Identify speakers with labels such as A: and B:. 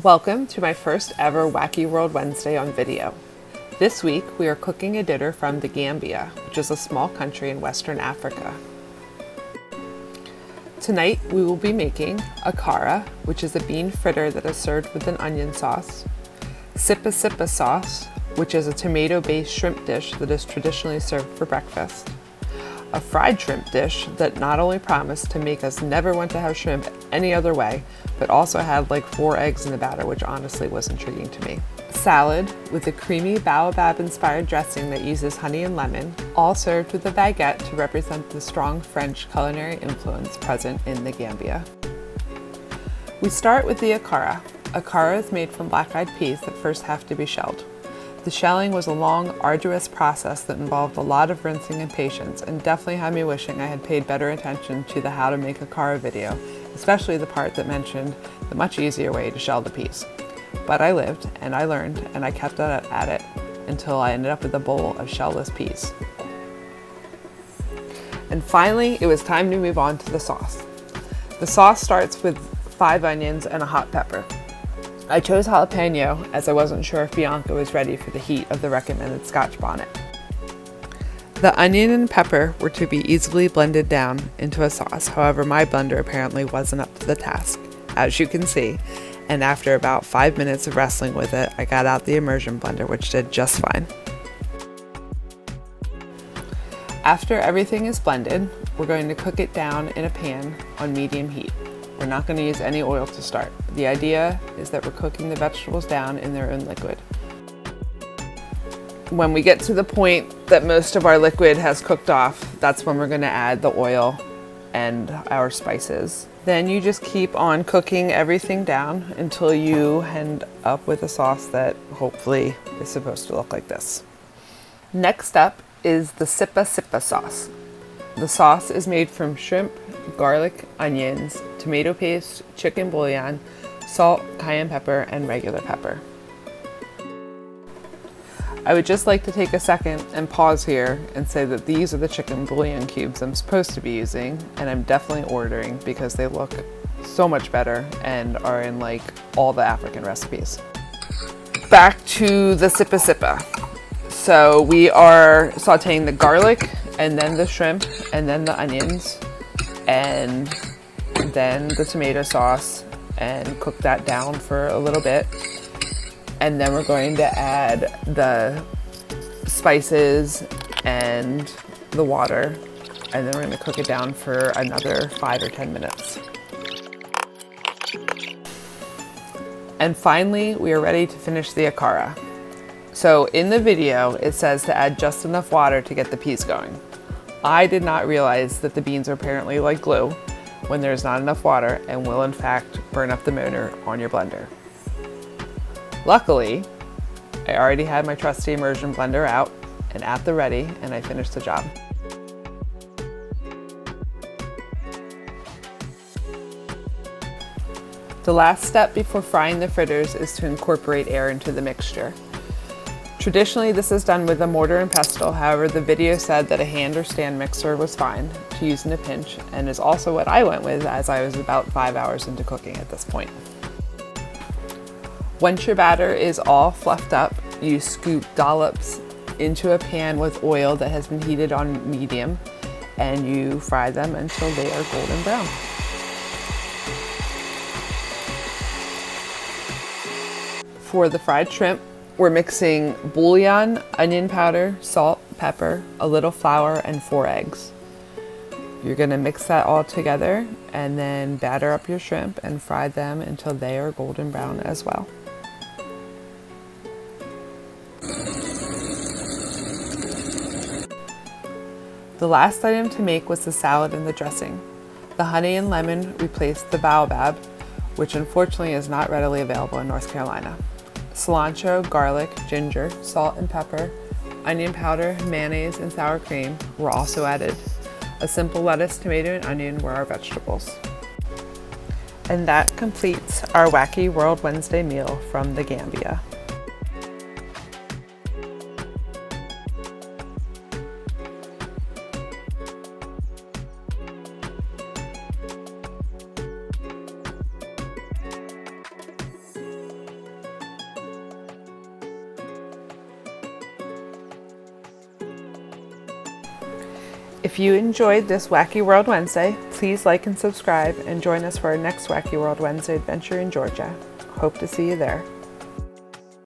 A: Welcome to my first ever Wacky World Wednesday on video. This week we are cooking a dinner from the Gambia, which is a small country in Western Africa. Tonight we will be making Akara, which is a bean fritter that is served with an onion sauce, sipa sauce, which is a tomato-based shrimp dish that is traditionally served for breakfast, a fried shrimp dish that not only promised to make us never want to have shrimp any other way, but also had like 4 eggs in the batter, which honestly was intriguing to me. Salad with a creamy baobab-inspired dressing that uses honey and lemon, all served with a baguette to represent the strong French culinary influence present in the Gambia. We start with the Akara. Akara is made from black-eyed peas that first have to be shelled. The shelling was a long, arduous process that involved a lot of rinsing and patience, and definitely had me wishing I had paid better attention to the how to make Akara video, especially the part that mentioned the much easier way to shell the peas. But I lived, and I learned, and I kept at it until I ended up with a bowl of shellless peas. And finally, it was time to move on to the sauce. The sauce starts with 5 onions and a hot pepper. I chose jalapeno as I wasn't sure if Bianca was ready for the heat of the recommended Scotch bonnet. The onion and pepper were to be easily blended down into a sauce, however my blender apparently wasn't up to the task, as you can see, and after about 5 minutes of wrestling with it, I got out the immersion blender, which did just fine. After everything is blended, we're going to cook it down in a pan on medium heat. We're not going to use any oil to start. The idea is that we're cooking the vegetables down in their own liquid. When we get to the point that most of our liquid has cooked off, that's when we're going to add the oil and our spices. Then you just keep on cooking everything down until you end up with a sauce that hopefully is supposed to look like this. Next up is the sipa sauce. The sauce is made from shrimp, garlic, onions, tomato paste, chicken bouillon, salt, cayenne pepper, and regular pepper. I would just like to take a second and pause here and say that these are the chicken bouillon cubes I'm supposed to be using, and I'm definitely ordering because they look so much better and are in like all the African recipes. Back to the sipa. So we are sauteing the garlic and then the shrimp and then the onions and then the tomato sauce and cook that down for a little bit. And then we're going to add the spices and the water, and then we're going to cook it down for another 5 or 10 minutes. And finally, we are ready to finish the Akara. So in the video, it says to add just enough water to get the peas going. I did not realize that the beans are apparently like glue when there's not enough water and will in fact burn up the motor on your blender. Luckily, I already had my trusty immersion blender out and at the ready, and I finished the job. The last step before frying the fritters is to incorporate air into the mixture. Traditionally, this is done with a mortar and pestle. However, the video said that a hand or stand mixer was fine to use in a pinch, and is also what I went with as I was about 5 hours into cooking at this point. Once your batter is all fluffed up, you scoop dollops into a pan with oil that has been heated on medium, and you fry them until they are golden brown. For the fried shrimp, we're mixing bouillon, onion powder, salt, pepper, a little flour, and 4 eggs. You're gonna mix that all together and then batter up your shrimp and fry them until they are golden brown as well. The last item to make was the salad and the dressing. The honey and lemon replaced the baobab, which unfortunately is not readily available in North Carolina. Cilantro, garlic, ginger, salt and pepper, onion powder, mayonnaise, and sour cream were also added. A simple lettuce, tomato, and onion were our vegetables. And that completes our Wacky World Wednesday meal from the Gambia. If you enjoyed this Wacky World Wednesday, please like and subscribe and join us for our next Wacky World Wednesday adventure in Georgia. Hope to see you there.